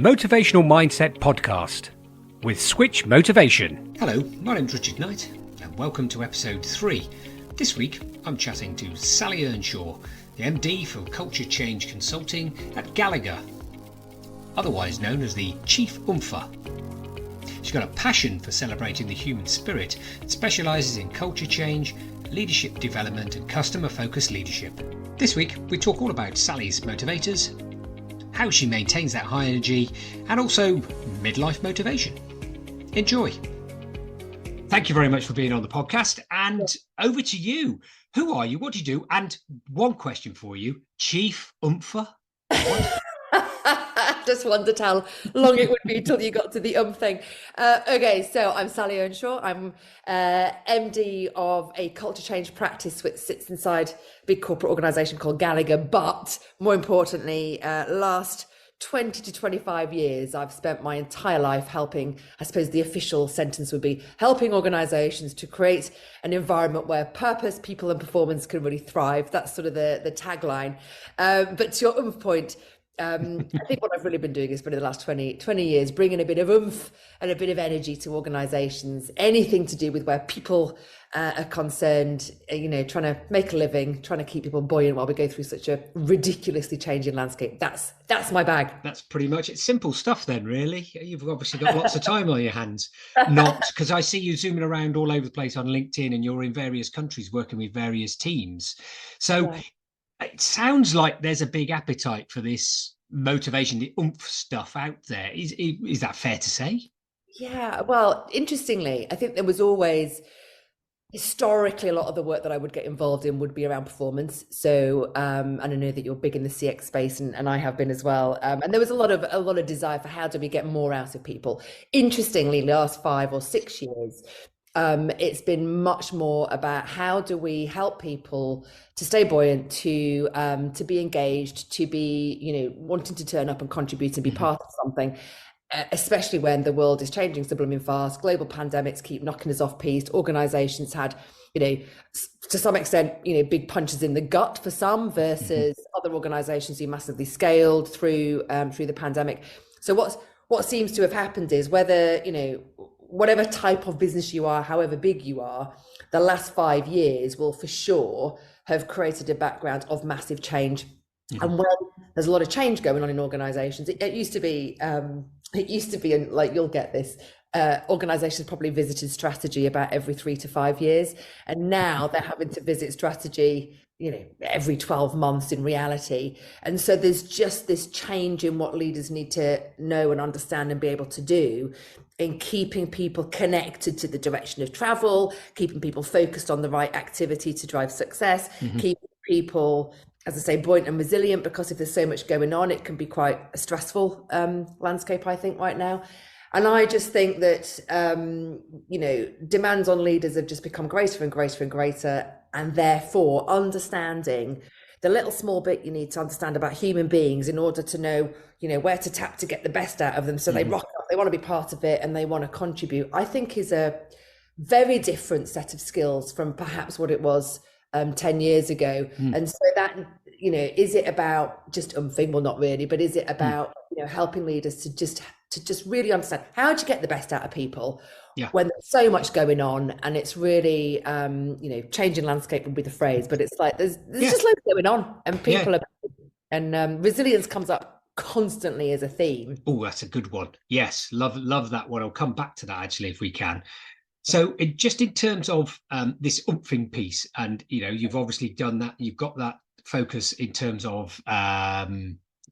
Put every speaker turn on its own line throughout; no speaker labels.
Motivational Mindset Podcast with Switch Motivation.
Hello, my name's Richard Knight and welcome to episode 3. This week I'm chatting to Sally Earnshaw, the MD for Culture Change Consulting at Gallagher, otherwise known as the Chief Oompher. She's got a passion for celebrating the human spirit and specialises in culture change, leadership development and customer-focused leadership. This week we talk all about Sally's motivators, how she maintains that high energy, and also midlife motivation. Enjoy. Thank you very much for being on the podcast, and over to you. Who are you? What do you do? And one question for you, Chief Oompher.
Just wondered how long it would be till you got to the thing. Okay, so I'm Sally Earnshaw. I'm MD of a culture change practice which sits inside a big corporate organisation called Gallagher. But more importantly, last 20 to 25 years, I've spent my entire life helping, I suppose the official sentence would be, helping organisations to create an environment where purpose, people and performance can really thrive. That's sort of the tagline. But to your point, I think what I've really been doing is for the last 20 years, bringing a bit of oomph and a bit of energy to organisations, anything to do with where people are concerned, trying to make a living, trying to keep people buoyant while we go through such a ridiculously changing landscape. That's my bag.
That's pretty much it. Simple stuff then, really. You've obviously got lots of time on your hands. Not because I see you zooming around all over the place on LinkedIn and you're in various countries working with various teams. So it sounds like there's a big appetite for this motivation, the oomph stuff out there. Is that fair to say?
Yeah, well, interestingly, I think there was always, historically, a lot of the work that I would get involved in would be around performance. So, and I know that you're big in the CX space, and I have been as well. And there was a lot of desire for how do we get more out of people. Interestingly, last 5 or 6 years, it's been much more about how do we help people to stay buoyant, to be engaged, to be, wanting to turn up and contribute and be part of something, especially when the world is changing so blooming fast. Global pandemics keep knocking us off piste. Organisations had, to some extent, big punches in the gut for some versus other organisations who massively scaled through the pandemic. So what seems to have happened is whether, whatever type of business you are, however big you are, the last 5 years will for sure have created a background of massive change. And when there's a lot of change going on in organizations, it used to be, and like you'll get this, organizations probably visited strategy about every 3 to 5 years. And now they're having to visit strategy, every 12 months in reality. And so there's just this change in what leaders need to know and understand and be able to do in keeping people connected to the direction of travel, keeping people focused on the right activity to drive success, keeping people, as I say, buoyant and resilient, because if there's so much going on, it can be quite a stressful landscape, I think, right now. And I just think that, demands on leaders have just become greater and greater and greater. And therefore, understanding the little small bit you need to understand about human beings in order to know, where to tap to get the best out of them. So they rock up, they want to be part of it and they want to contribute, I think is a very different set of skills from perhaps what it was 10 years ago. And so that, is it about just umphing? Well, not really, but is it about, helping leaders to just really understand how do you get the best out of people when there's so much going on, and it's really, changing landscape would be the phrase, but it's like, there's just loads going on and people are, and resilience comes up constantly as a theme.
Oh, that's a good one. Yes. Love that one. I'll come back to that actually, if we can. So just in terms of this umphing piece, and, you've obviously done that, you've got that focus in terms of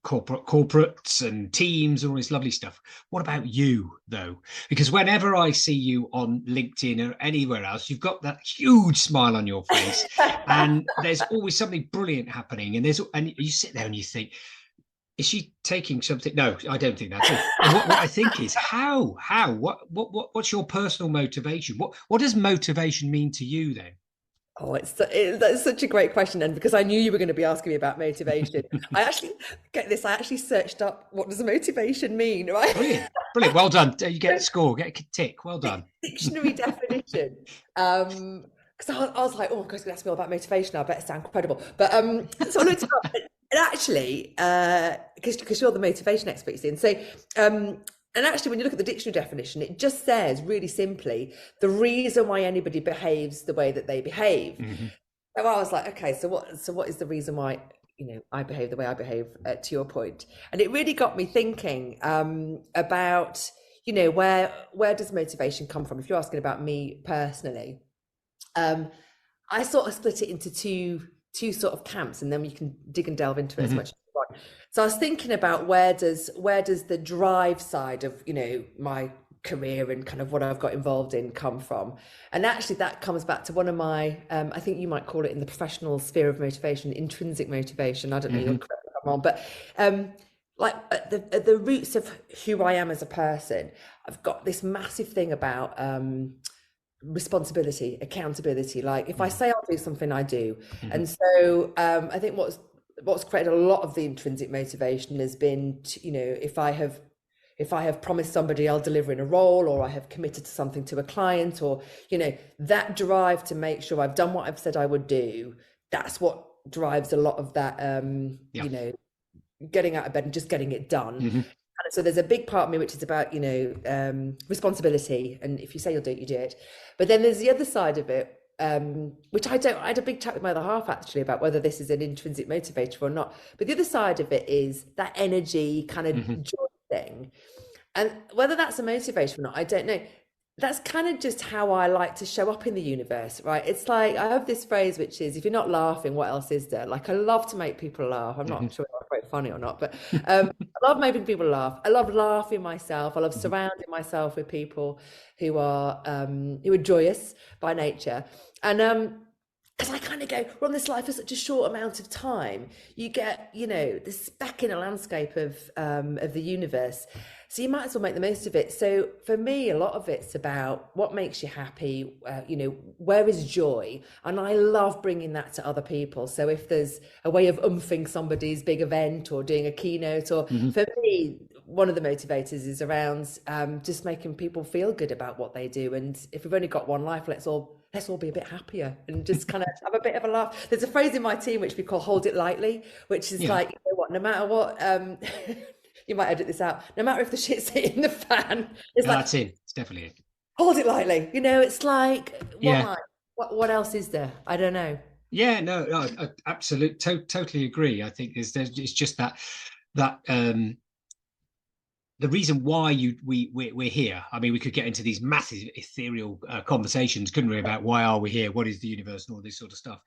corporates and teams and all this lovely stuff. What about you, though? Because whenever I see you on LinkedIn or anywhere else, you've got that huge smile on your face and there's always something brilliant happening. And you sit there and you think, is she taking something? No, I don't think that's it. And what I think is what's your personal motivation? What does motivation mean to you then?
Oh, that's such a great question. And because I knew you were going to be asking me about motivation, I actually searched up what does motivation mean, right?
Brilliant. Well done. You get a score, get a tick. Well done.
Dictionary definition. Because I was like, oh, God's going to ask me all about motivation. I better sound credible. But so I looked it up. And actually, because you're the motivation expert, you see, and so, and actually, when you look at the dictionary definition, it just says really simply the reason why anybody behaves the way that they behave.
Mm-hmm.
So I was like, okay, so what is the reason why I behave the way I behave? To your point, and it really got me thinking about where does motivation come from? If you're asking about me personally, I sort of split it into two sort of camps, and then you can dig and delve into it as much as you want. So I was thinking about where does the drive side of my career and kind of what I've got involved in come from, and actually that comes back to one of my I think you might call it in the professional sphere of motivation, intrinsic motivation. I don't know, you'll correct me if I'm wrong, but like at the roots of who I am as a person, I've got this massive thing about responsibility, accountability. Like if I say I'll do something, I do. And so I think what's created a lot of the intrinsic motivation has been if I have promised somebody I'll deliver in a role, or I have committed to something to a client, or that drive to make sure I've done what I've said I would do, that's what drives a lot of that getting out of bed and just getting it done. So there's a big part of me which is about responsibility, and if you say you'll do it, you do it. But then there's the other side of it, which I had a big chat with my other half actually about whether this is an intrinsic motivator or not. But the other side of it is that energy kind of joy thing, and whether that's a motivation or not, I don't know. That's kind of just how I like to show up in the universe, right? It's like I have this phrase which is, if you're not laughing, what else is there? Like I love to make people laugh. I'm not sure if I'm quite funny or not, but I love making people laugh. I love laughing myself. I love surrounding myself with people who are joyous by nature. And because I kind of go, we're on this life for such a short amount of time. You get, this speck in a landscape of the universe. So you might as well make the most of it. So for me, a lot of it's about what makes you happy, where is joy? And I love bringing that to other people. So if there's a way of oomping somebody's big event or doing a keynote, or for me, one of the motivators is around just making people feel good about what they do. And if we've only got one life, let's all be a bit happier and just kind of have a bit of a laugh. There's a phrase in my team which we call "hold it lightly," which is like, no matter what, you might edit this out. No matter if the shit's hitting the fan,
that's it. It's definitely it.
Hold it lightly. It's like, what else is there? I don't know.
Yeah, no, I absolutely, totally agree. I think it's just that the reason why we're here. I mean, we could get into these massive ethereal conversations, couldn't we, about why are we here, what is the universe, and all this sort of stuff,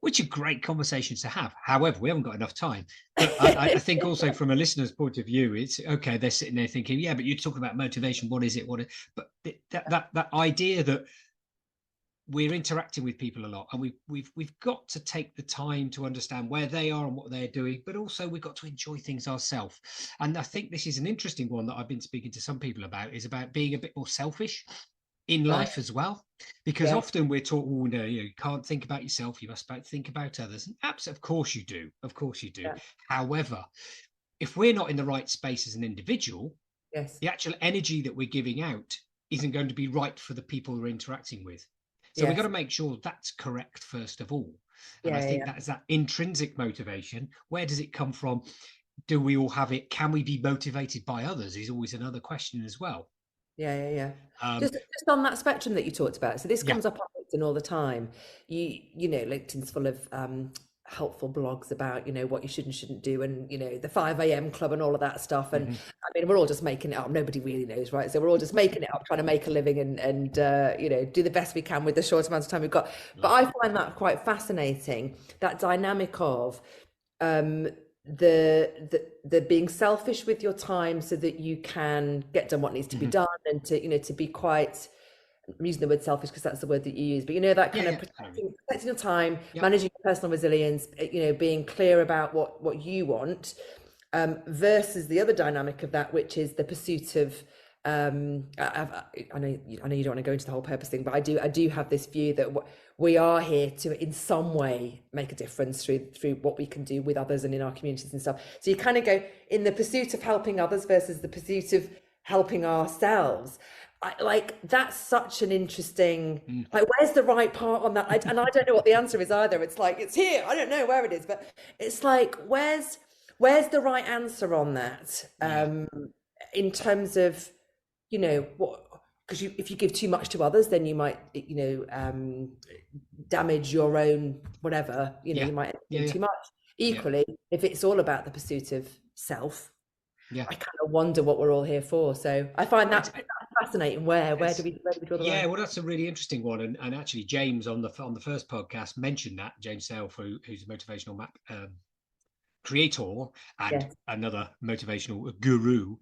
which are great conversations to have. However, we haven't got enough time. But I think also from a listener's point of view, it's okay. They're sitting there thinking, yeah, but you're talking about motivation. What is it? But that idea that we're interacting with people a lot, and we've got to take the time to understand where they are and what they're doing, but also we've got to enjoy things ourselves. And I think this is an interesting one that I've been speaking to some people about, is about being a bit more selfish in life as well, because often we're taught, oh no, you can't think about yourself, you must think about others. And of course you do, However, if we're not in the right space as an individual, the actual energy that we're giving out isn't going to be right for the people we're interacting with. So we've got to make sure that's correct first of all. And I think that's that intrinsic motivation. Where does it come from? Do we all have it? Can we be motivated by others is always another question as well.
Just on that spectrum that you talked about. So this comes up on LinkedIn all the time. LinkedIn's full of helpful blogs about what you should and shouldn't do, and the 5 a.m. club and all of that stuff. And I mean, we're all just making it up. Nobody really knows, right? So we're all just making it up, trying to make a living and do the best we can with the short amount of time we've got. But I find that quite fascinating, that dynamic of the being selfish with your time so that you can get done what needs to be done, and to be quite, I'm using the word selfish because that's the word that you use, but that kind of protecting your time, managing your personal resilience, being clear about what you want, versus the other dynamic of that, which is the pursuit of I know you don't want to go into the whole purpose thing, but I do have this view that we are here to in some way make a difference through what we can do with others and in our communities and stuff. So you kind of go in the pursuit of helping others versus the pursuit of helping ourselves. like that's such an interesting,
Mm.
like, where's the right part on that? And I don't know what the answer is either. It's like, it's here. I don't know where it is, but it's like, where's the right answer on that?
Yeah.
In terms of, what, because if you give too much to others, then you might, damage your own whatever,
Yeah.
you might
Yeah.
do
Yeah.
too much.
Yeah.
Equally, if it's all about the pursuit of self,
Yeah.
I kind of wonder what we're all here for. So I find that fascinating. Where do we draw the
Yeah,
line?
well, that's a really interesting one, and actually, James on the first podcast mentioned that. James Self, who's a motivational map creator and
Yes.
another motivational guru,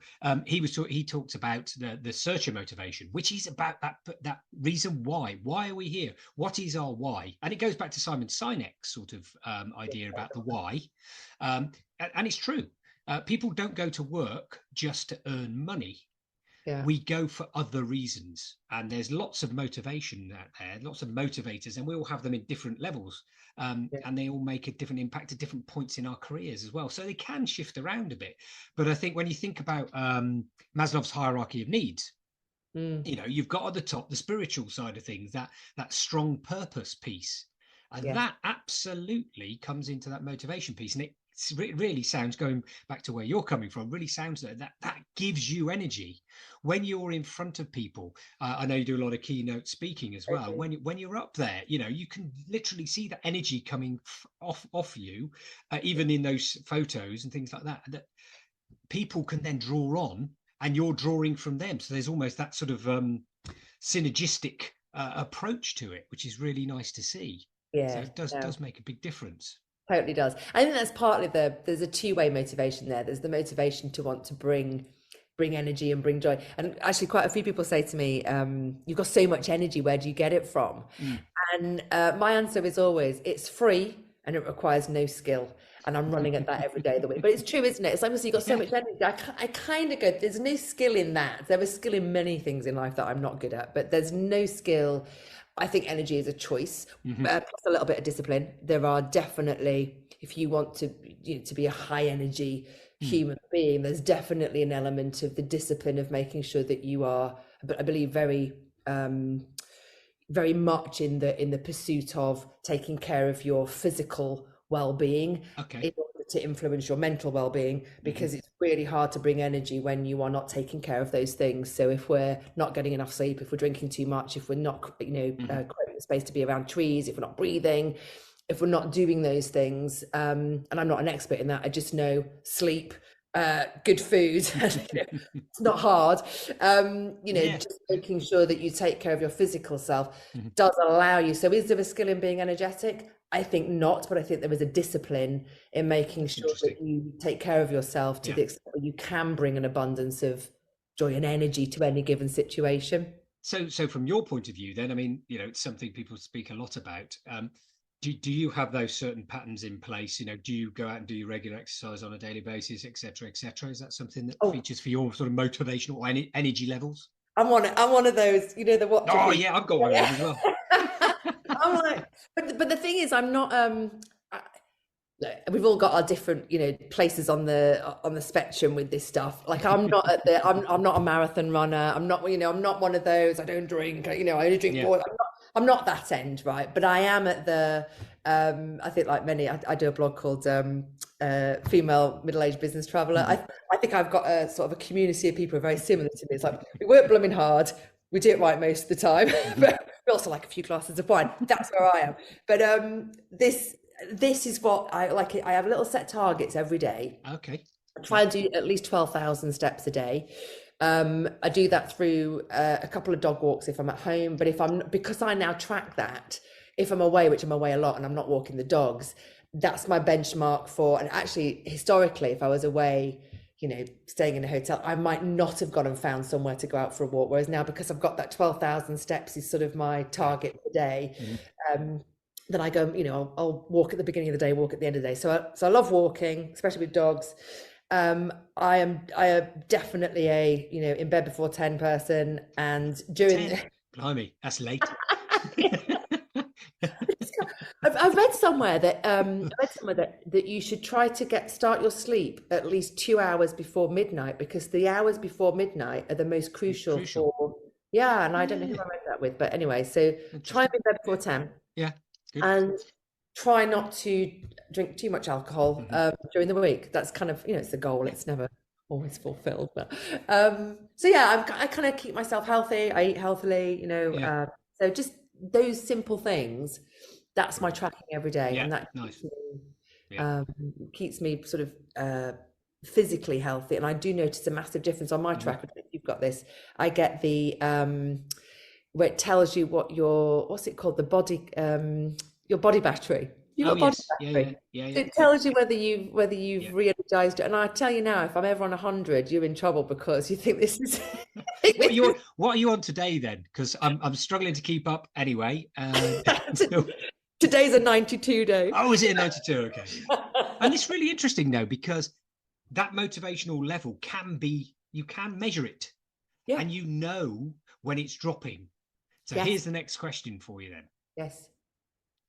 he talks about the searcher motivation, which is about that reason why are we here, what is our why, and it goes back to Simon Sinek's sort of idea about the why, and it's true. People don't go to work just to earn money.
Yeah.
We go for other reasons, and there's lots of motivation out there, lots of motivators, and we all have them in different levels, and they all make a different impact at different points in our careers as well, so they can shift around a bit. But I think when you think about Maslow's hierarchy of needs, you've got at the top the spiritual side of things, that strong purpose piece, and that absolutely comes into that motivation piece. And it really sounds, going back to where you're coming from, really sounds like that gives you energy when you're in front of people. I know you do a lot of keynote speaking as well. When you're up there, you can literally see the energy coming off you, even in those photos and things like that people can then draw on, and you're drawing from them. So there's almost that sort of synergistic approach to it, which is really nice to see. So it does make a big difference.
Totally does. I think that's partly there's a two-way motivation there. There's the motivation to want to bring energy and bring joy. And actually quite a few people say to me, you've got so much energy, where do you get it from? And my answer is always, it's free and it requires no skill. And I'm running at that every day of the week. But it's true, isn't it? It's like, you've got so much energy. I kind of go, there's no skill in that. There is skill in many things in life that I'm not good at, but there's no skill. I think energy is a choice, plus a little bit of discipline. There are definitely, if you want to be a high energy human being, there's definitely an element of the discipline of making sure that you are, I believe, very very much in the pursuit of taking care of your physical well-being in order to influence your mental well-being, because it's really hard to bring energy when you are not taking care of those things. So if we're not getting enough sleep, if we're drinking too much, if we're not creating space to be around trees, if we're not breathing, if we're not doing those things, and I'm not an expert in that, I just know sleep, good food, it's not hard, just making sure that you take care of your physical self does allow you. So is there a skill in being energetic? I think not, but I think there is a discipline in making sure that you take care of yourself to the extent that you can bring an abundance of joy and energy to any given situation.
So from your point of view, then, I mean, it's something people speak a lot about. Do you have those certain patterns in place? Do you go out and do your regular exercise on a daily basis, et cetera, et cetera? Is that something that features for your sort of motivational or energy levels?
I'm one of those, the what?
Oh yeah, I've got one of them as well.
I'm like, but the thing is, I'm not. We've all got our different, places on the spectrum with this stuff. Like, I'm not I'm not a marathon runner. I'm not, I'm not one of those. I don't drink. I only drink water. I'm not that end, right? But I am at the. I think, like many, I do a blog called Female Middle-Aged Business Traveller. I think I've got a sort of a community of people who are very similar to me. It's like, we work blooming hard. We do it right most of the time, but we also like a few glasses of wine. That's where I am. But this is what I like. I have little set targets every day.
Okay.
I try and do at least 12,000 steps a day. I do that through a couple of dog walks if I'm at home. But because I now track that, if I'm away, which I'm away a lot and I'm not walking the dogs, that's my benchmark for. And actually, historically, if I was away, staying in a hotel, I might not have gone and found somewhere to go out for a walk. Whereas now, because I've got that 12,000 steps is sort of my target per day. Then I go, I'll walk at the beginning of the day, walk at the end of the day. So I love walking, especially with dogs. I am definitely a, in bed before 10 person, and during
10? Blimey, that's late.
I've read somewhere that you should try to start your sleep at least 2 hours before midnight, because the hours before midnight are the most crucial. For Yeah, and I don't know who
Yeah,
I read that with, but anyway, so try and
interesting.
be in bed before
Yeah,
10
yeah, good.
and try not to drink too much alcohol
Hmm.
during the week. That's kind of, it's the goal.
Yeah,
It's never always fulfilled, but so yeah, I kind of keep myself healthy. I eat healthily,
yeah,
so just those simple things. That's my
brilliant.
tracking every day,
Yeah,
and that
nice. Yeah.
um, keeps me sort of physically healthy. And I do notice a massive difference on my
Hmm.
tracker. If you've got this, I get the where it tells you what your what's it called, the body your body battery. You've
Oh
got body
yes, yeah, yeah,
battery.
yeah,
So
yeah,
it
yeah,
tells you whether
yeah.
you've re-energized it. And I tell you now, if I'm ever on 100, you're in trouble because you think this is
What are you on today then? Because I'm struggling to keep up anyway. So,
today's a 92 day.
oh, is it a 92? Okay. And it's really interesting though, because that motivational level can be, you can measure it
Yeah.
and you know when it's dropping. So here's
Yes.
the next question for you then.
Yes.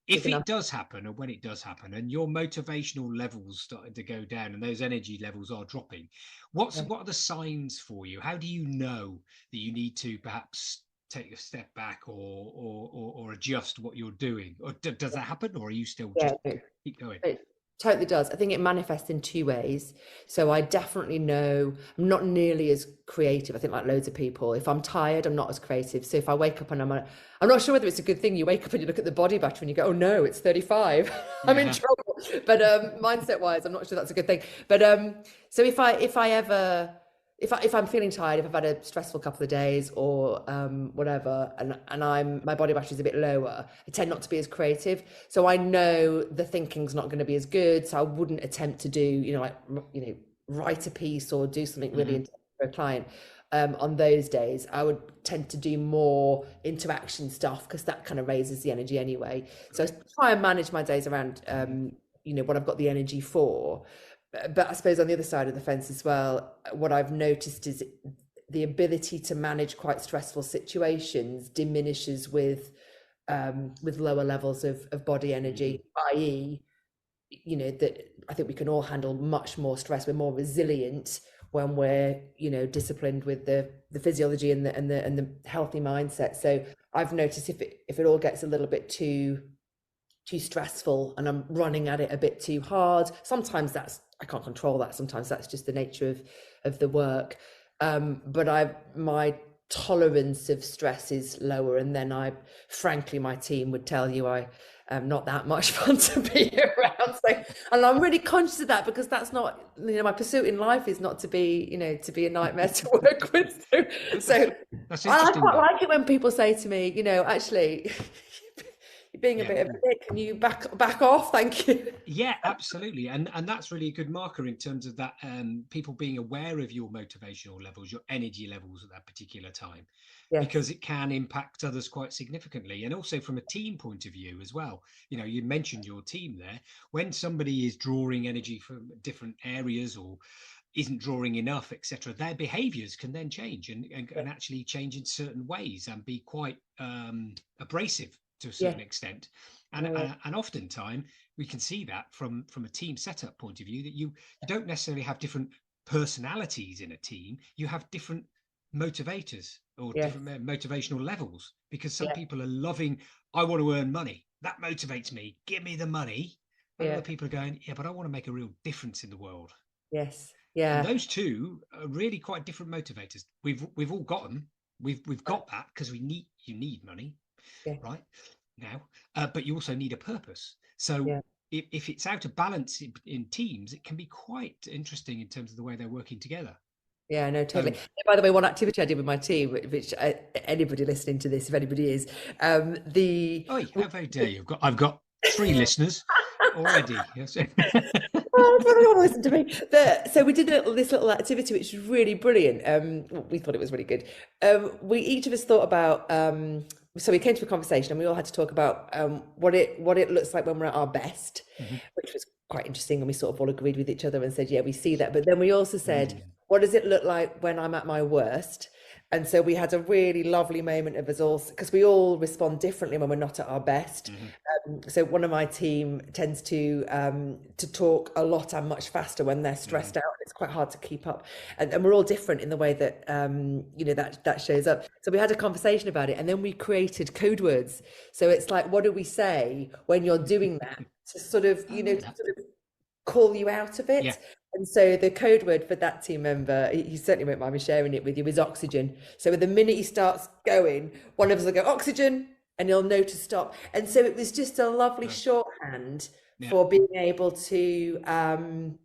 Big
If
enough.
it does happen, or when it does happen, and your motivational levels starting to go down and those energy levels are dropping,
Yeah.
what are the signs for you? How do you know that you need to perhaps take a step back or adjust what you're doing? Or does that happen, or are you still
Yeah.
just keep going?
It totally does. I think it manifests in two ways. So I definitely know I'm not nearly as creative. I think like loads of people, if I'm tired, I'm not as creative. So if I wake up and I'm not sure whether it's a good thing. You wake up and you look at the body battery and you go, oh no, it's 35. I'm in
Yeah.
trouble. But mindset wise, I'm not sure that's a good thing. But so if I ever if I'm feeling tired, if I've had a stressful couple of days or whatever, and my body battery is a bit lower, I tend not to be as creative. So I know the thinking's not going to be as good. So I wouldn't attempt to do, write a piece or do something really
Hmm.
intense for a client. On those days, I would tend to do more interaction stuff because that kind of raises the energy anyway. So I
Great.
try and manage my days around,
Hmm.
what I've got the energy for. But I suppose on the other side of the fence as well, what I've noticed is the ability to manage quite stressful situations diminishes with lower levels of body
Hmm.
energy, i.e., that I think we can all handle much more stress. We're more resilient when we're, disciplined with the physiology and the healthy mindset. So I've noticed if it all gets a little bit too stressful and I'm running at it a bit too hard. Sometimes I can't control that. Sometimes that's just the nature of the work. But my tolerance of stress is lower, and then frankly, my team would tell you I am not that much fun to be around. So, and I'm really conscious of that because that's not, my pursuit in life is not to be, to be a nightmare to work with. So, so
That's
I
interesting
quite
though.
like it when people say to me, actually, you're being a
Yeah.
bit of a dick. Can you back off? Thank you.
Yeah, absolutely, and that's really a good marker in terms of that, people being aware of your motivational levels, your energy levels at that particular time,
Yes.
because it can impact others quite significantly, and also from a team point of view as well. You mentioned your team there. When somebody is drawing energy from different areas or isn't drawing enough, etc., their behaviors can then change and actually change in certain ways and be quite abrasive to a
Yeah.
certain extent. And,
Yeah.
and and oftentimes we can see that from a team setup point of view, that you don't necessarily have different personalities in a team. You have different motivators or
Yes.
different motivational levels, because some
Yeah.
people are loving, I want to earn money, that motivates me, give me the money. And other
Yeah.
people are going, yeah, but I want to make a real difference in the world.
Yes.
And
Yeah.
those two are really quite different motivators. We've all got them. We've got that because you need money,
Yeah.
right now, but you also need a purpose. So
Yeah.
if it's out of balance in teams, it can be quite interesting in terms of the way they're working together.
Yeah. No,
So,
totally. By the way, one activity I did with my team, which anybody listening to this, if anybody is, the
oh, how very dare you? I've got three listeners already. Yes.
oh, everybody want to listen to me. So we did this little activity, which was really brilliant. We thought it was really good. We each of us thought about. So we came to a conversation, and we all had to talk about what it looks like when we're at our best,
Mhm.
which was quite interesting. And we sort of all agreed with each other and said, "Yeah, we see that." But then we also said,
Mm.
what does it look like when I'm at my worst? And so we had a really lovely moment of us all, because we all respond differently when we're not at our best. So one of my team tends to talk a lot and much faster when they're stressed out. It's quite hard to keep up, and we're all different in the way that that shows up. So we had a conversation about it, and then we created code words. So it's like, what do we say when you're doing that to sort of to sort of call you out of it?
Yeah.
And so the code word for that team member, he certainly won't mind me sharing it with you, is oxygen. So the minute he starts going, one of us will go oxygen, and he'll know to stop. And so it was just a lovely shorthand for being able to. And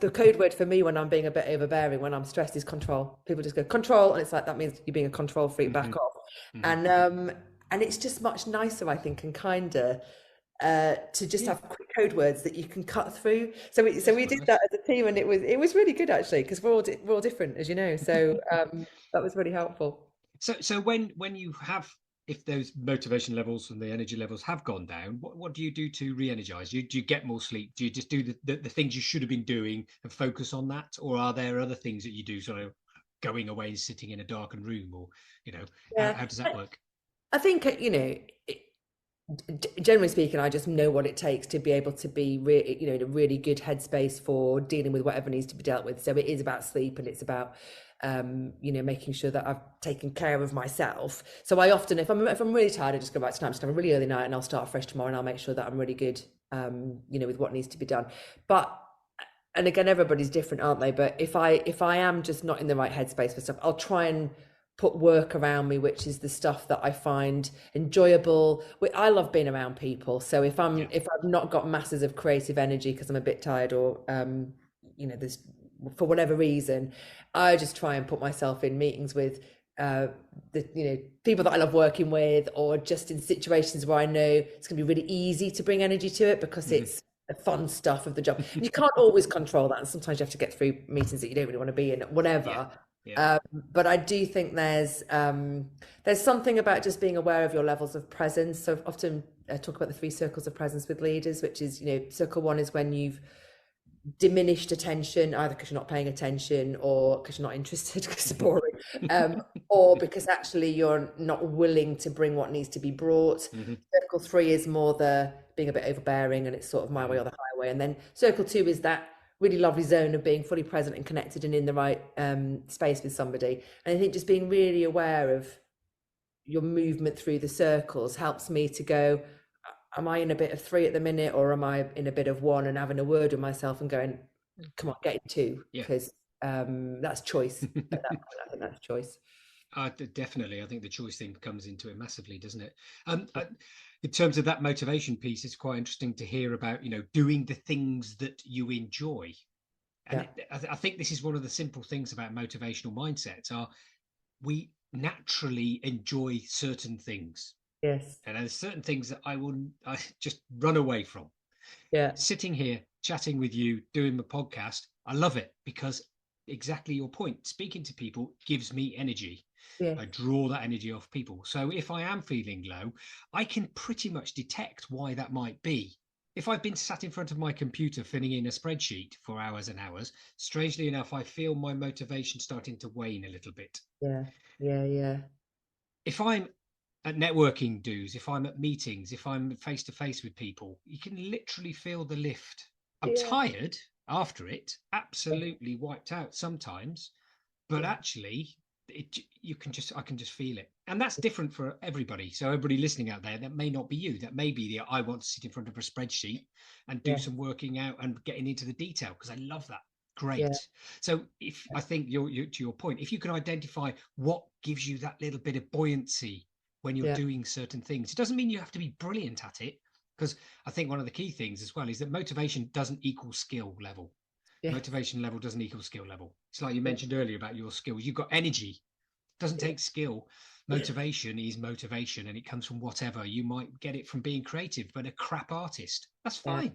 the code word for me when I'm being a bit overbearing, when I'm stressed, is control. People just go control, and it's like, that means you're being a control freak. Back off. And it's just much nicer, I think, and kinder. To just have quick code words that you can cut through. So we did that as a team, and it was really good, actually, because we're all different, as you know. So that was really helpful.
So when you have, if those motivation levels and the energy levels have gone down, what do you do to re-energize? Do you get more sleep? Do you just do the things you should have been doing and focus on that, or are there other things that you do, sort of going away and sitting in a darkened room, or how does that work?
I think generally speaking, I just know what it takes to be able to be in a really good headspace for dealing with whatever needs to be dealt with. So it is about sleep, and it's about making sure that I've taken care of myself. So I often, if I'm really tired, I just go back to nap, just have a really early night, and I'll start fresh tomorrow, and I'll make sure that I'm really good with what needs to be done. But and again, everybody's different, aren't they? But if I am just not in the right headspace for stuff, I'll try and put work around me, which is the stuff that I find enjoyable. I love being around people. So if I've not got masses of creative energy because I'm a bit tired, or there's, for whatever reason, I just try and put myself in meetings with people that I love working with, or just in situations where I know it's going to be really easy to bring energy to it, because it's the fun stuff of the job. You can't always control that, and sometimes you have to get through meetings that you don't really want to be in, whatever. But I do think there's something about just being aware of your levels of presence. So often I talk about the 3 circles of presence with leaders, which is, circle 1 is when you've diminished attention, either because you're not paying attention, or because you're not interested because it's boring, or because actually you're not willing to bring what needs to be brought. Circle 3 is more the being a bit overbearing, and it's sort of my way or the highway. And then circle 2 is that really lovely zone of being fully present and connected and in the right space with somebody. And I think just being really aware of your movement through the circles helps me to go, am I in a bit of 3 at the minute, or am I in a bit of 1, and having a word with myself and going, come on, get in 2, because that's choice. At that point, I think that's choice.
Definitely. I think the choice thing comes into it massively, doesn't it? In terms of that motivation piece, it's quite interesting to hear about, doing the things that you enjoy. And I think this is one of the simple things about motivational mindsets are we naturally enjoy certain things.
Yes.
And there's certain things that I just run away from.
Yeah.
Sitting here, chatting with you, doing the podcast, I love it, because exactly your point, speaking to people gives me energy. I draw that energy off people. So if I am feeling low, I can pretty much detect why that might be. If I've been sat in front of my computer filling in a spreadsheet for hours and hours, strangely enough, I feel my motivation starting to wane a little bit.
Yeah.
If I'm at networking dues, if I'm at meetings, if I'm face to face with people, you can literally feel the lift. I'm tired after it, absolutely wiped out sometimes, but actually I can just feel it. And that's different for everybody. So everybody listening out there, that may not be you. That may be I want to sit in front of a spreadsheet and do some working out and getting into the detail, because I love that. Great. So I think to your point, if you can identify what gives you that little bit of buoyancy when you're doing certain things, it doesn't mean you have to be brilliant at it, because I think one of the key things as well is that motivation doesn't equal skill level. Motivation level doesn't equal skill level. It's like you mentioned earlier about your skills. You've got energy. It doesn't take skill. Motivation is motivation, and it comes from whatever. You might get it from being creative, but a crap artist, that's fine.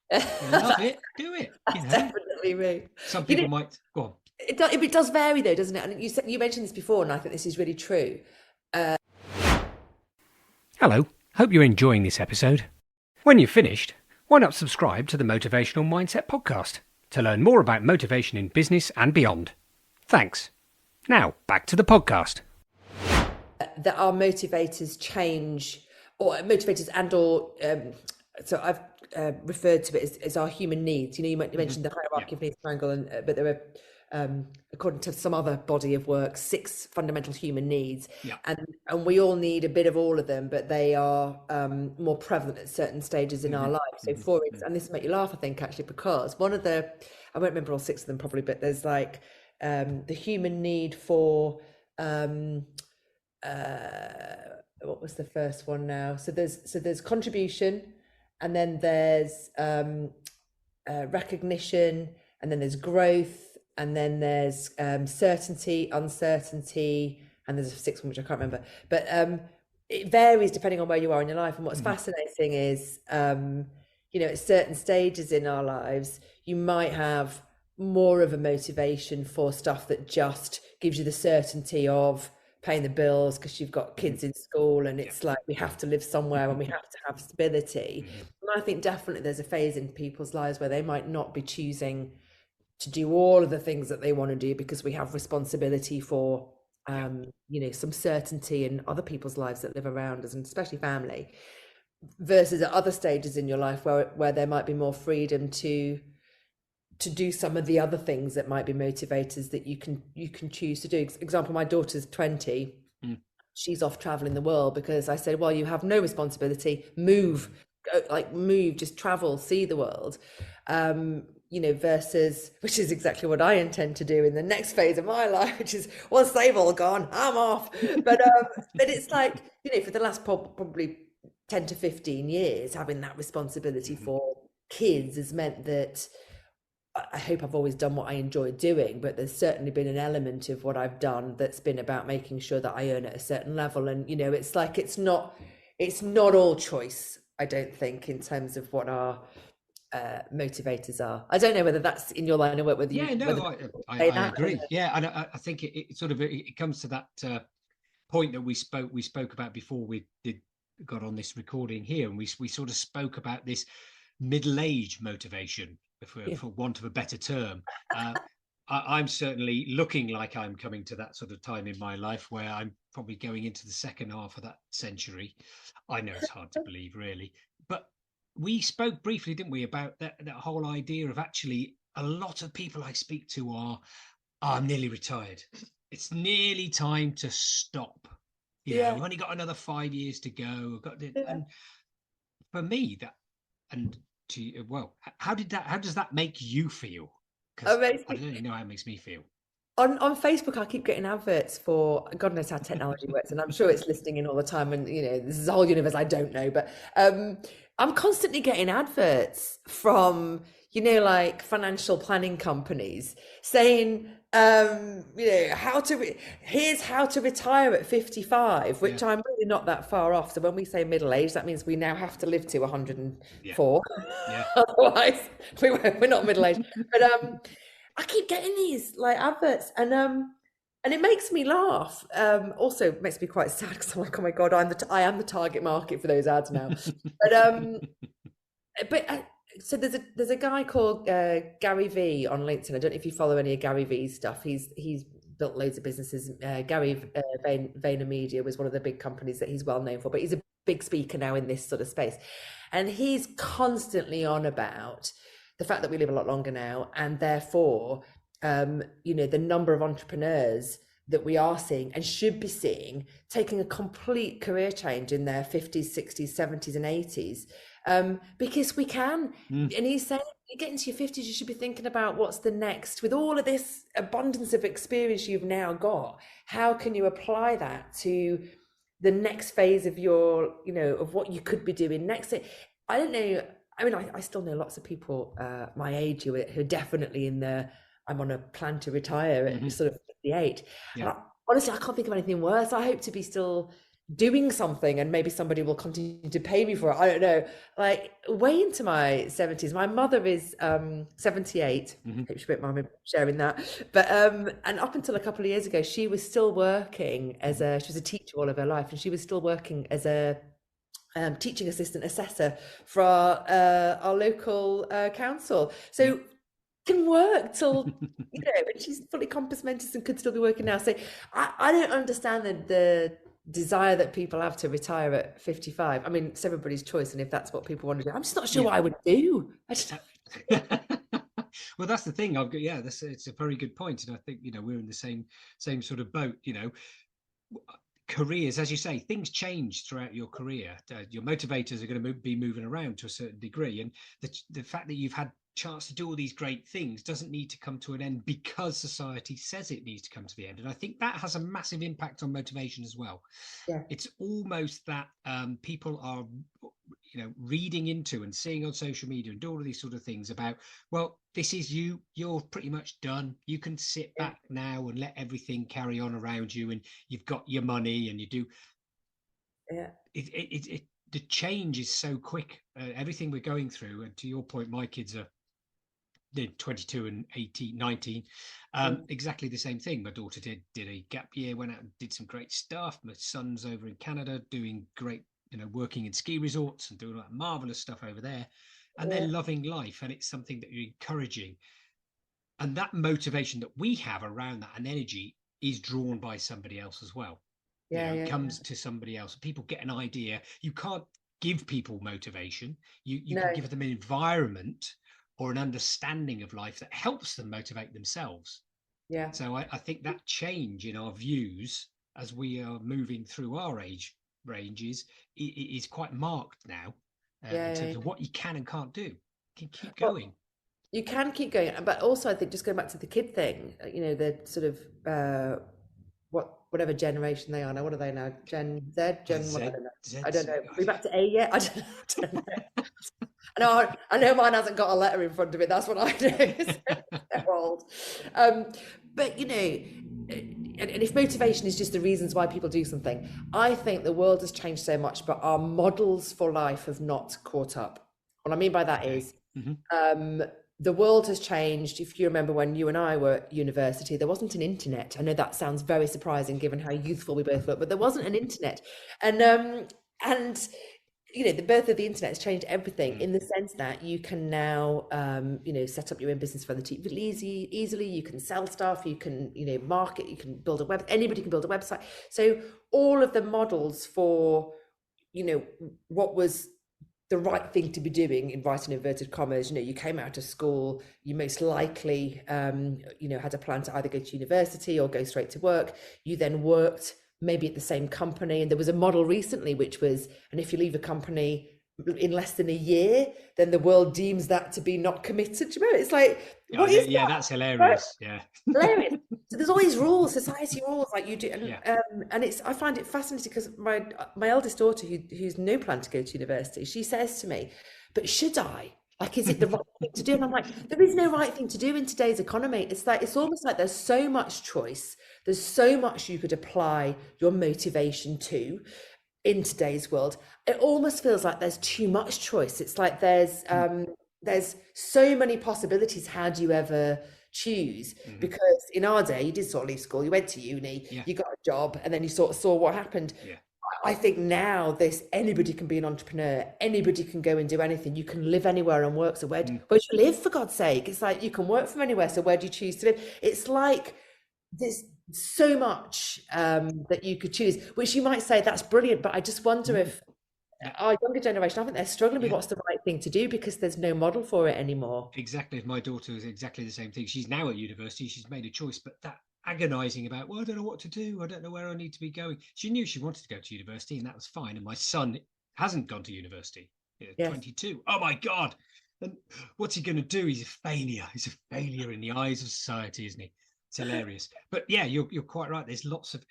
You love it, do it.
Definitely me.
Some people might go on.
It does vary though, doesn't it? And you mentioned this before, and I think this is really true.
Hello, hope you're enjoying this episode. When you've finished, why not subscribe to the Motivational Mindset podcast to learn more about motivation in business and beyond. Thanks. Now, back to the podcast.
That our motivators change, or motivators so I've referred to it as our human needs. You mentioned the hierarchy of needs triangle, but there are, according to some other body of work, 6 fundamental human needs, and we all need a bit of all of them, but they are more prevalent at certain stages in our life. So and this will make you laugh, I think, actually, because one of the, I won't remember all 6 of them probably, but there's like the human need for what was the first one now? So there's contribution, and then there's recognition, and then there's growth, and then there's certainty, uncertainty, and there's a 6th one which I can't remember. But it varies depending on where you are in your life. And what's fascinating is, at certain stages in our lives, you might have more of a motivation for stuff that just gives you the certainty of paying the bills because you've got kids in school, and it's like we have to live somewhere and we have to have stability. And I think definitely there's a phase in people's lives where they might not be choosing to do all of the things that they want to do because we have responsibility for some certainty in other people's lives that live around us, and especially family, versus at other stages in your life where there might be more freedom to do some of the other things that might be motivators that you can choose to do. Example, my daughter's 20. She's off traveling the world because I said, well, you have no responsibility, move, just travel, see the world, versus, which is exactly what I intend to do in the next phase of my life, which is once they've all gone, I'm off. But it's like, for the last probably 10 to 15 years, having that responsibility for kids has meant that I hope I've always done what I enjoy doing, but there's certainly been an element of what I've done that's been about making sure that I earn at a certain level. And, it's like, it's not all choice, I don't think, in terms of what our motivators are. I don't know whether that's in your line of work, whether
I agree. And I think it comes to that point that we spoke about before we got on this recording here, and we sort of spoke about this middle-age motivation, for want of a better term. I'm certainly looking like I'm coming to that sort of time in my life where I'm probably going into the second half of that century. I know it's hard to believe, really, but we spoke briefly, didn't we, about that whole idea of actually a lot of people I speak to are nearly retired. It's nearly time to stop. We've only got another 5 years to go. And for me, how does that make you feel? Because I don't really know how it makes me feel.
On Facebook, I keep getting adverts for, God knows how technology works, and I'm sure it's listening in all the time, and this is a whole universe I don't know, but I'm constantly getting adverts from like financial planning companies saying here's how to retire at 55, which I'm really not that far off. So when we say middle age, that means we now have to live to 104. Otherwise we're not middle aged. But I keep getting these like adverts, and it makes me laugh. Also it makes me quite sad because I'm like, oh my God, I am the target market for those ads now. But so there's a guy called Gary V on LinkedIn. I don't know if you follow any of Gary V's stuff. He's built loads of businesses. Gary VaynerMedia was one of the big companies that he's well known for, but he's a big speaker now in this sort of space, and he's constantly on about the fact that we live a lot longer now, and therefore the number of entrepreneurs that we are seeing and should be seeing taking a complete career change in their 50s, 60s, 70s and 80s, because we can. And he's saying, you get into your 50s, you should be thinking about what's the next. With all of this abundance of experience you've now got, how can you apply that to the next phase of your, of what you could be doing next? I don't know. I mean, I still know lots of people my age who are definitely in the, I'm on a plan to retire at sort of 58. Honestly, I can't think of anything worse. I hope to be still doing something, and maybe somebody will continue to pay me for it. I don't know. Like way into my 70s. My mother is 78. Hope she won't mind me sharing that. But and up until a couple of years ago, she was still working she was a teacher all of her life, and she was still working as a teaching assistant assessor for our local council. So can work till, and she's fully compos mentis and could still be working now. So I don't understand the desire that people have to retire at 55. I mean, it's everybody's choice, and if that's what people want to do, I'm just not sure
Yeah.
what I would do. I just,
Well, that's the thing. I've got, yeah, it's a very good point, and I think we're in the same sort of boat. Careers, as you say, things change throughout your career. Your motivators are going to be moving around to a certain degree, and the fact that you've had chance to do all these great things doesn't need to come to an end because society says it needs to come to the end. And I think that has a massive impact on motivation as well.
yeah,
It's almost that people are reading into and seeing on social media and do all of these sort of things about, well, this is you're pretty much done, you can sit
yeah,
back now and let everything carry on around you, and you've got your money and you do
yeah,
the change is so quick. Everything we're going through, and to your point, my kids are 22 and 18, 19.
mm,
Exactly the same thing. My daughter did a gap year, went out and did some great stuff. My son's over in Canada doing great, working in ski resorts and doing like marvelous stuff over there, and they're
yeah,
loving life, and it's something that you're encouraging. And that motivation that we have around that and energy is drawn by somebody else as well.
yeah,
It
yeah, yeah.
comes to somebody else. People get an idea. You can't give people motivation. You
No,
can give them an environment or an understanding of life that helps them motivate themselves.
yeah.
So I think that change in our views as we are moving through our age ranges is quite marked now, in
Yeah, yeah,
terms of
yeah.
what you can and can't do. You can keep
Well,
going.
you can keep going, but also I think just going back to the kid thing, the sort of whatever generation they are now. What are they now? Gen Z, Gen what? I
Z,
don't know.
Z,
I don't know.
Z.
Are we back to A yet? I don't know. I don't know. I know mine hasn't got a letter in front of it. That's what I know. They're old. But and if motivation is just the reasons why people do something, I think the world has changed so much, but our models for life have not caught up. What I mean by that
Okay.
is,
Hmm.
the world has changed. If you remember when you and I were at university, there wasn't an internet. I know that sounds very surprising given how youthful we both look, but there wasn't an internet. And the birth of the internet has changed everything
Mm.
in the sense that you can now, set up your own business relatively easily. You can sell stuff, you can, market, you can build a web, anybody can build a website. So all of the models for, what was the right thing to be doing in writing inverted commas, you came out of school, you most likely, had a plan to either go to university or go straight to work. You then worked maybe at the same company. And there was a model recently, which was, and if you leave a company in less than a year, then the world deems that to be not committed. Do you remember? It's like,
Oh,
what is
yeah,
that?
that's
Right?
hilarious. Yeah.
Hilarious. So there's all these rules, society rules, like you do,
Yeah.
and it's I find it fascinating because my eldest daughter, who's no plan to go to university, she says to me, "But should I? Like, is it the right thing to do?" And I'm like, "There is no right thing to do in today's economy. It's like it's almost like there's so much choice. There's so much you could apply your motivation to." In today's world, it almost feels like there's too much choice. It's like
Mm.
there's so many possibilities. How do you ever choose?
Hmm.
Because in our day, you did sort of leave school, you went to uni,
Yeah.
you got a job, and then you sort of saw what happened.
Yeah.
I think now anybody can be an entrepreneur, anybody can go and do anything. You can live anywhere and work. So
Mm.
where do you live, for God's sake? It's like you can work from anywhere. So where do you choose to live? It's like there's so much that you could choose, which you might say that's brilliant, but I just wonder
Mm.
if
Yeah.
our younger generation, I think they're struggling with
Yeah.
what's the right thing to do because there's no model for it anymore.
Exactly. My daughter is exactly the same thing. She's now at university. She's made a choice, but that agonizing about, well, I don't know what to do. I don't know where I need to be going. She knew she wanted to go to university, and that was fine. And my son hasn't gone to university.
Yes.
22. Oh my God. And what's he going to do? He's a failure. He's a failure in the eyes of society, isn't he? It's hilarious. But yeah, you're quite right. There's lots of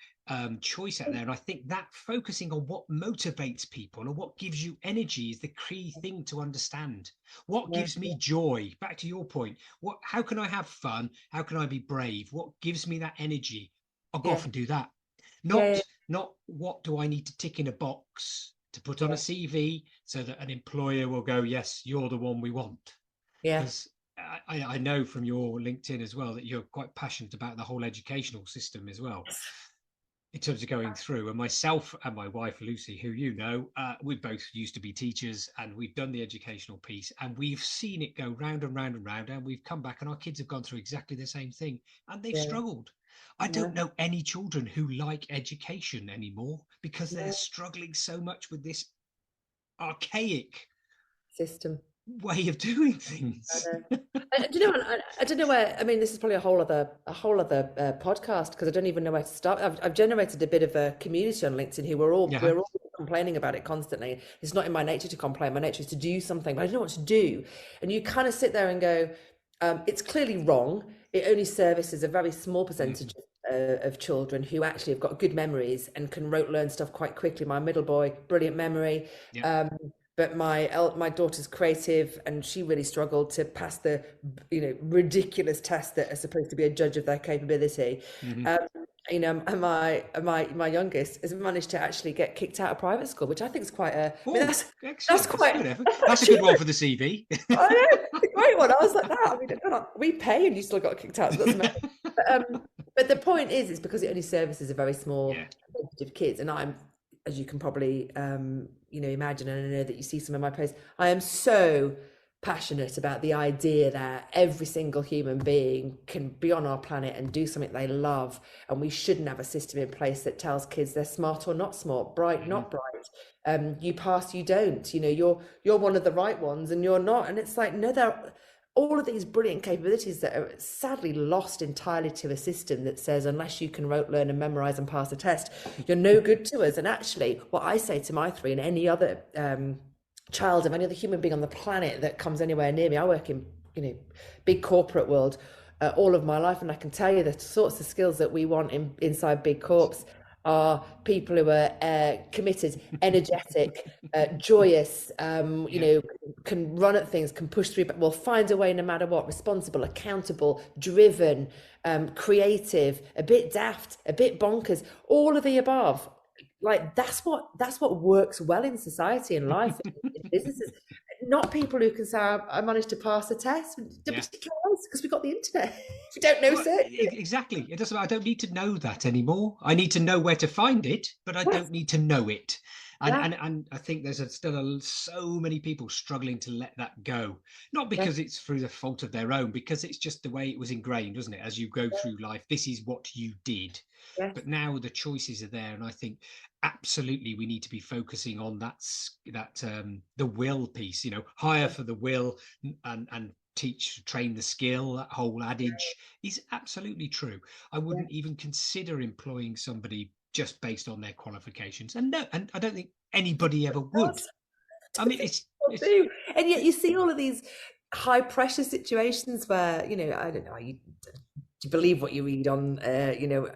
choice out there. And I think that focusing on what motivates people and what gives you energy is the key thing to understand. What
Yeah.
gives me joy? Back to your point. How can I have fun? How can I be brave? What gives me that energy? I'll go
Yeah.
off and do that.
Yeah.
Not what do I need to tick in a box to put on a
Yeah.
CV so that an employer will go, yes, you're the one we want.
Yeah.
Because I know from your LinkedIn as well that you're quite passionate about the whole educational system as well. in terms of going through. And myself and my wife Lucy, who you know, we both used to be teachers, and we've done the educational piece, and we've seen it go round and round and round, and we've come back and our kids have gone through exactly the same thing, and they've
Yeah,
struggled. I don't
yeah,
know any children who like education anymore because they're
yeah.
struggling so much with this archaic
System.
way of doing
I
things.
know. Do you know? I don't know where. I mean, this is probably a whole other podcast because I don't even know where to start. I've generated a bit of a community on LinkedIn who
Yeah.
we're all complaining about it constantly. It's not in my nature to complain. My nature is to do something, but I don't know what to do. And you kind of sit there and go, it's clearly wrong. It only services a very small percentage of children who actually have got good memories and can rote learn stuff quite quickly. My middle boy, brilliant memory.
Yeah.
But my daughter's creative, and she really struggled to pass the ridiculous tests that are supposed to be a judge of their capability.
Hmm.
Um, and my youngest has managed to actually get kicked out of private school, which I think is quite a. I mean,
Oh,
that's
excellent. That's
quite
good effort. That's a good one for the CV.
I know, it's a great one. I was like that. I mean, we pay and you still got kicked out, so that's amazing. But the point is, it's because it only services a very small
Yeah.
percentage of kids, and I'm, as you can probably imagine, and I know that you see some of my posts, I am so passionate about the idea that every single human being can be on our planet and do something they love, and we shouldn't have a system in place that tells kids they're smart or not smart, bright,
Hmm.
not bright. You pass, you don't. You're one of the right ones, and you're not. And it's like, no, there all of these brilliant capabilities that are sadly lost entirely to a system that says unless you can rote learn and memorize and pass a test, you're no good to us. And actually, what I say to my three and any other child of any other human being on the planet that comes anywhere near me, I work in big corporate world all of my life, and I can tell you the sorts of skills that we want inside big corps are people who are committed, energetic, joyous,
Yeah.
can run at things, can push through, but will find a way no matter what, responsible, accountable, driven, creative, a bit daft, a bit bonkers, all of the above. Like that's what works well in society and life, in businesses. Not people who can say, I managed to pass a test.
Yeah.
Because we've got the internet. If you don't know
Well,
certain things.
exactly. It doesn't. I don't need to know that anymore. I need to know where to find it, but I
Yes,
don't need to know it. And
yeah,
and I think there's so many people struggling to let that go. Not
yeah,
because it's through the fault of their own, because it's just the way it was ingrained, wasn't it? As you go through life, this is what you did.
yes,
But now the choices are there, and I think absolutely we need to be focusing on the will piece. Hire for the will, and teach train the skill. That whole adage is absolutely true. I
yeah.
wouldn't even consider employing somebody just based on their qualifications, and no, and I don't think anybody ever would.
That's
I mean, it's
do. And yet you see all of these high pressure situations where, I don't know, you believe what you read on,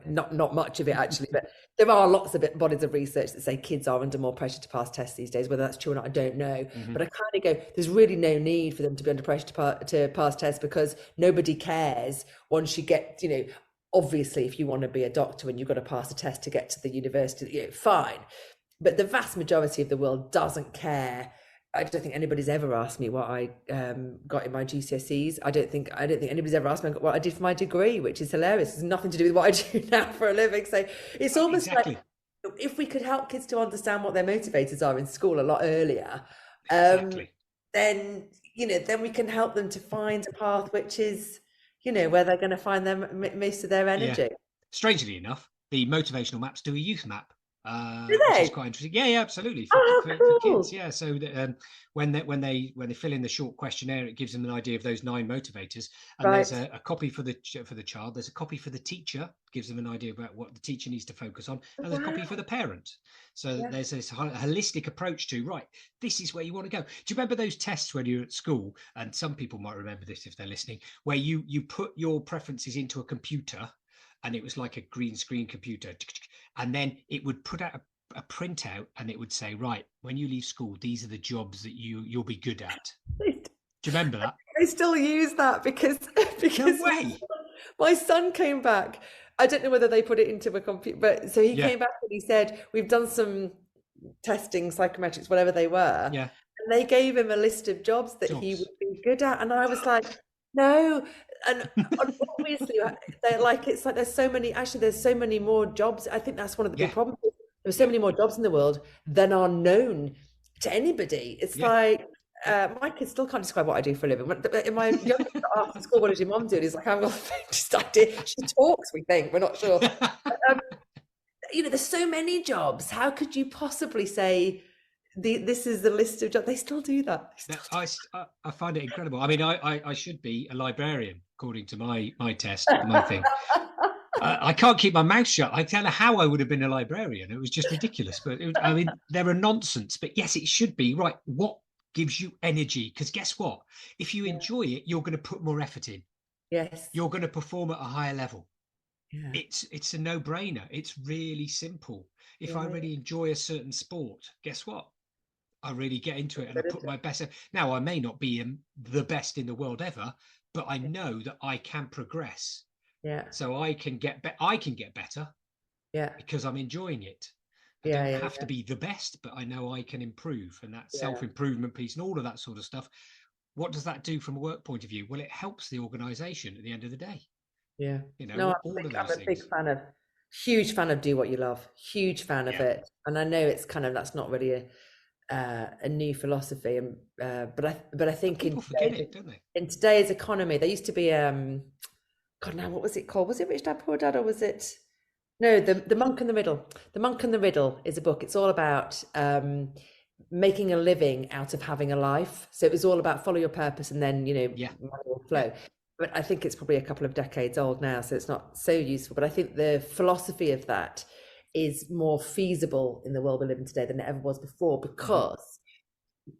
not much of it actually, but there are lots of bodies of research that say kids are under more pressure to pass tests these days. Whether that's true or not, I don't know.
Mhm.
But I kind of go, there's really no need for them to be under pressure to pass tests because nobody cares once you get, obviously if you want to be a doctor and you've got to pass a test to get to the university, fine. But the vast majority of the world doesn't care. I don't think anybody's ever asked me what I got in my GCSEs. I don't think anybody's ever asked me what I did for my degree, which is hilarious. It's nothing to do with what I do now for a living. So it's almost like
Exactly,
if we could help kids to understand what their motivators are in school a lot earlier, um,
exactly.
then we can help them to find a path which is, where they're going to find most of their
Yeah.
energy.
Strangely enough, the motivational maps do a youth map,
Do
which is
they?
quite interesting. Yeah, yeah, absolutely
Oh,
for kids.
cool.
Yeah, so that, when they fill in the short questionnaire, it gives them an idea of those 9 motivators. And there's
Right.
a copy for the child. There's a copy for the teacher, gives them an idea about what the teacher needs to focus on, and there's a copy for
Wow.
the parent. So
Yeah.
there's this holistic approach to right. This is where you want to go. Do you remember those tests when you're at school? And some people might remember this if they're listening, where you put your preferences into a computer, and it was like a green screen computer, and then it would put out a printout, and it would say, right, when you leave school, these are the jobs that you'll be good at. Do you remember that?
I still use that because
No
because
way.
my son came back. I don't know whether they put it into a computer, but so he
Yeah,
came back and he said, "We've done some testing, psychometrics, whatever they were,"
yeah.
and they gave him a list of jobs that he
Jobs.
would be good at, and I was like, "No," and obviously they're like, it's like there's so many more jobs. I think that's one of the big
Yeah,
problems. There's so
yeah,
many more jobs in the world than are known to anybody. It's
yeah,
like
yeah.
my kids still can't describe what I do for a living. In my youngest after school, what does your mom do? And he's like, I haven't got the faintest idea. She talks, we think, we're not sure. Um, there's so many jobs. How could you possibly say this is the list of jobs? They still do that. They
That
still do.
I find it incredible. I mean, I should be a librarian according to my test, my thing. I can't keep my mouth shut. I don't know how I would have been a librarian. It was just ridiculous. But I mean, they're a nonsense. But yes, it should be right. What gives you energy? Because guess what? If you
Yeah.
enjoy it, you're going to put more effort in.
Yes.
You're going to perform at a higher level.
Yeah.
It's a no-brainer. It's really simple. If I
Yeah.
really enjoy a certain sport, guess what? I really get into it and I
Good,
put
isn't
my best. Now, I may not be the best in the world ever, but I know that I can progress.
Yeah.
So I can I can get better
Yeah.
because I'm enjoying it. I
Yeah.
don't
Yeah.
have to be the best, but I know I can improve. And that
Yeah.
self-improvement piece and all of that sort of stuff. What does that do from a work point of view? Well, it helps the organization at the end of the day.
Yeah.
You know,
No,
all of
I'm
those
a big
things.
fan of, huge fan of do what you love. Huge fan of
Yeah.
it. And I know it's kind of that's not really a new philosophy. And but I
But
think
people forget it, don't they?
in today's economy, there used to be God, now what was it called? Was it Rich Dad Poor Dad, or was it no, the Monk and the Riddle? The Monk and the Riddle is a book. It's all about making a living out of having a life. So it was all about follow your purpose and then,
Yeah.
money will
Yeah.
flow. But I think it's probably a couple of decades old now, so it's not so useful. But I think the philosophy of that is more feasible in the world we live in today than it ever was before,
Hmm.
because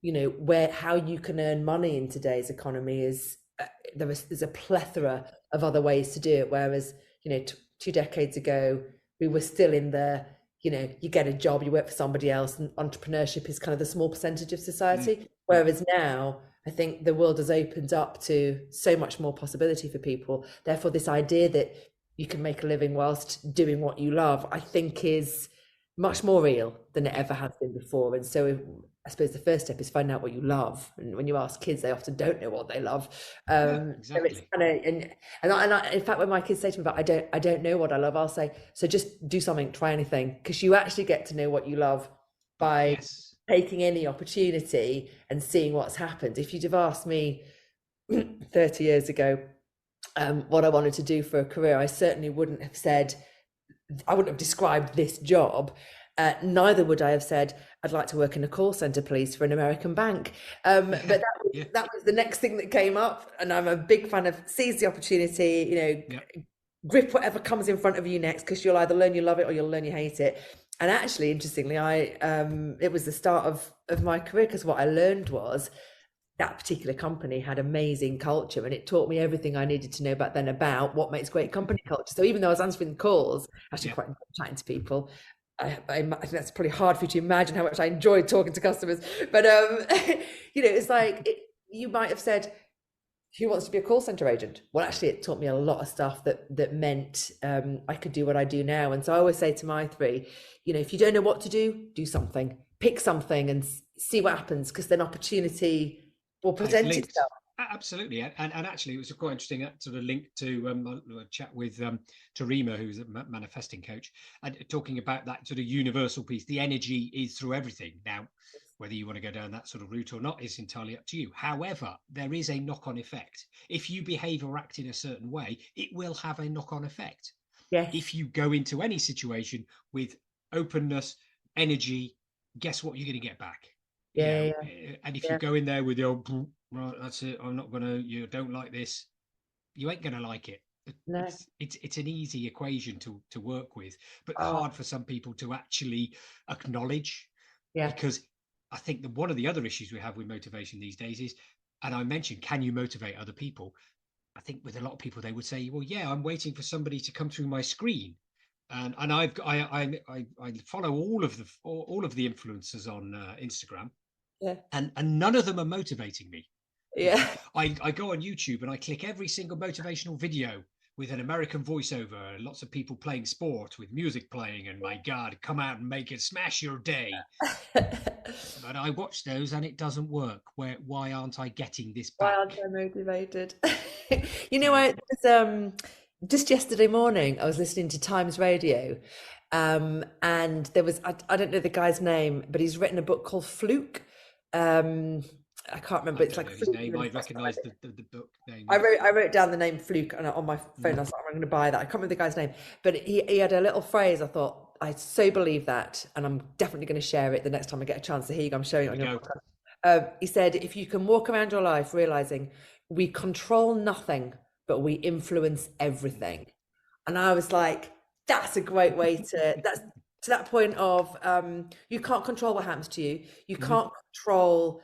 where how you can earn money in today's economy is there's a plethora of other ways to do it, whereas 2 decades ago we were still in the you get a job, you work for somebody else, and entrepreneurship is kind of the small percentage of
Mm.
society,
Mm.
whereas now I think the world has opened up to so much more possibility for people. Therefore, this idea that you can make a living whilst doing what you love, I think, is much more real than it
Yeah.
ever has been before. And so I suppose the first step is find out what you love. And when you ask kids, they often don't know what they love.
Yeah,
So it's
exactly.
kind of in fact, when my kids say to me about I don't know what I love, I'll say, so just do something, try anything, because you actually get to know what you love by
Yes.
taking any opportunity and seeing what's happened. If you'd have asked me 30 years ago what I wanted to do for a career, I certainly wouldn't have said, I wouldn't have described this job. Neither would I have said, I'd like to work in a call center, please, for an American bank. But
Yeah. Yeah.
that was the next thing that came up. And I'm a big fan of seize the opportunity,
Yeah.
grip whatever comes in front of you next, because you'll either learn you love it or you'll learn you hate it. And actually, interestingly, it was the start of my career, because what I learned was that particular company had amazing culture, and it taught me everything I needed to know back then about what makes great company culture. So even though I was answering the calls, actually
Yeah.
quite enjoyed chatting to people. I think that's probably hard for you to imagine how much I enjoyed talking to customers. But it's like you might have said, "Who wants to be a call center agent?" Well, actually, it taught me a lot of stuff that meant I could do what I do now. And so I always say to my three, if you don't know what to do something, pick something, and see what happens, because then opportunity will
And it's
present
linked.
itself.
Absolutely. And actually, it was quite interesting sort of link to a chat with Tarima, who's a manifesting coach, and talking about that sort of universal piece. The energy is through everything. Now, whether you want to go down that sort of route or not is entirely up to you. However, there is a knock-on effect. If you behave or act in a certain way, it will have a knock-on effect.
Yes.
If you go into any situation with openness, energy, guess what you're going to get back?
Yeah.
And if you
Yeah.
go in there with your right, that's it, I'm not gonna, you don't like this, you ain't gonna like it.
No.
It's an easy equation to work with, but
Oh,
hard for some people to actually acknowledge,
yeah.
because I think that one of the other issues we have with motivation these days is, and I mentioned, can you motivate other people? I think with a lot of people, they would say, well, yeah, I'm waiting for somebody to come through my screen. And I follow all of the influencers on Instagram,
Yeah.
and none of them are motivating me.
Yeah.
I go on YouTube and I click every single motivational video with an American voiceover, lots of people playing sport with music playing, and my God, come out and make it, smash your day. But I watch those and it doesn't work. Why aren't I getting this
Why aren't
back?
I motivated?
So
There's just yesterday morning, I was listening to Times Radio, and there was I don't know the guy's name, but he's written a book called Fluke. Um, I can't remember.
I
It's
don't
like
know his
Fluke.
name. I recognise the book name.
I wrote down the name Fluke on my phone. I
Mm.
was like, I'm going to buy that. I can't remember the guy's name, but he had a little phrase. I thought, I so believe that, and I'm definitely going to share it the next time I get a chance. So here you go. I'm showing it on
There
your
we go.
podcast. He said, if you can walk around your life realizing we control nothing, but we influence everything. And I was like, that's a great way that's to that point of you can't control what happens to you. You
Mhm.
can't control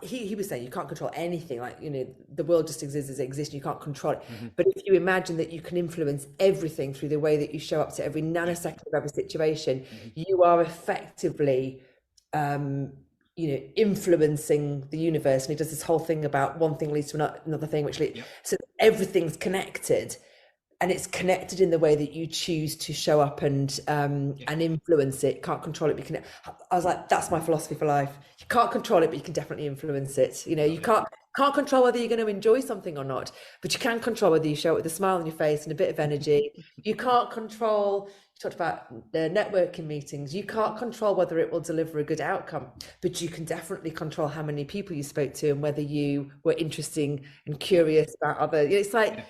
he was saying you can't control anything, like, the world just exists as it exists, you can't control it.
Mhm.
But if you imagine that you can influence everything through the way that you show up to every nanosecond of every situation,
Mhm.
you are effectively influencing the universe. And he does this whole thing about one thing leads to another thing,
Yep.
so everything's connected, and it's connected in the way that you choose to show up and influence it. Can't control it, but you can. I was like, that's my philosophy for life. You can't control it, but you can definitely influence it. You can't control whether you're going to enjoy something or not, but you can control whether you show it with a smile on your face and a bit of energy. You can't control. You talked about the networking meetings. You can't control whether it will deliver a good outcome, but you can definitely control how many people you spoke to and whether you were interesting and curious about other. It's like you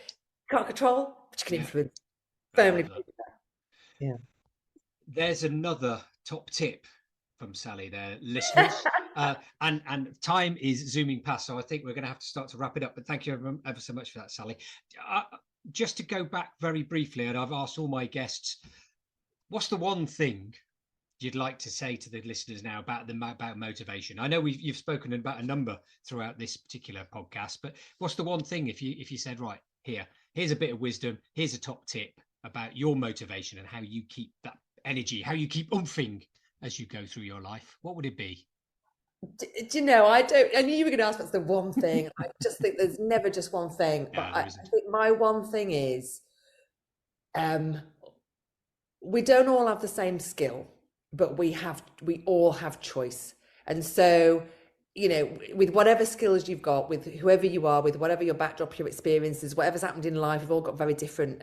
can't control, but you can influence. Firmly believe that. Yeah.
There's another top tip from Sally there, listeners. And time is zooming past, so I think we're going to have to start to wrap it up. But thank you ever so much for that, Sally. Just to go back very briefly, and I've asked all my guests, what's the one thing you'd like to say to the listeners now about motivation? I know you've spoken about a number throughout this particular podcast, but what's the one thing if you said, right, here's a bit of wisdom, here's a top tip about your motivation and how you keep that energy, how you keep oomping as you go through your life, what would it be?
Do you know, I knew you were going to ask what's the one thing. I just think there's never just one thing, but
There
I
isn't.
think my one thing is we don't all have the same skill, but we all have choice. And so, with whatever skills you've got, with whoever you are, with whatever your backdrop, your experiences, whatever's happened in life, we've all got very different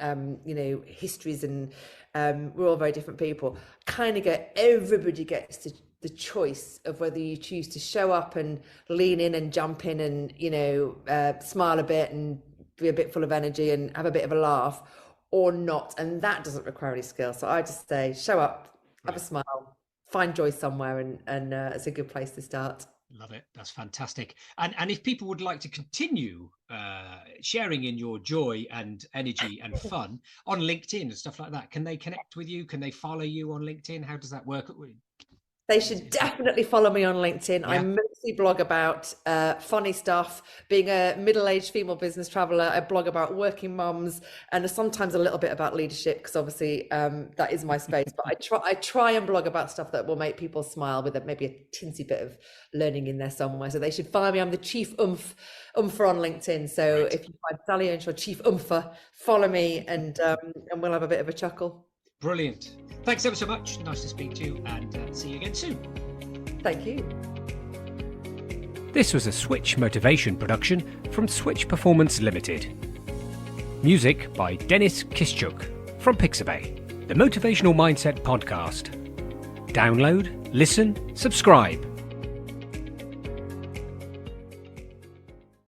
histories, and we're all very different people. Kind of everybody gets the choice of whether you choose to show up and lean in and jump in and smile a bit and be a bit full of energy and have a bit of a laugh, or not. And that doesn't require any skill. So I just say, show up, have a smile, find joy somewhere, and it's a good place to start.
Love it. That's fantastic. And if people would like to continue sharing in your joy and energy and fun on LinkedIn and stuff like that, can they connect with you? Can they follow you on LinkedIn? How does that work?
They should definitely follow me on LinkedIn.
Yeah.
I mostly blog about funny stuff. Being a middle-aged female business traveler, I blog about working mums and sometimes a little bit about leadership, because obviously that is my space. But I try and blog about stuff that will make people smile with maybe a tinsy bit of learning in there somewhere. So they should follow me. I'm the Chief Oompher on LinkedIn. So if you find Sally Earnshaw, Chief Oompher, follow me, and we'll have a bit of a chuckle.
Brilliant. Thanks ever so much. Nice to speak to you, and see you again soon.
Thank you.
This was a Switch Motivation production from Switch Performance Limited. Music by Dennis Kischuk from Pixabay, the Motivational Mindset Podcast. Download, listen, subscribe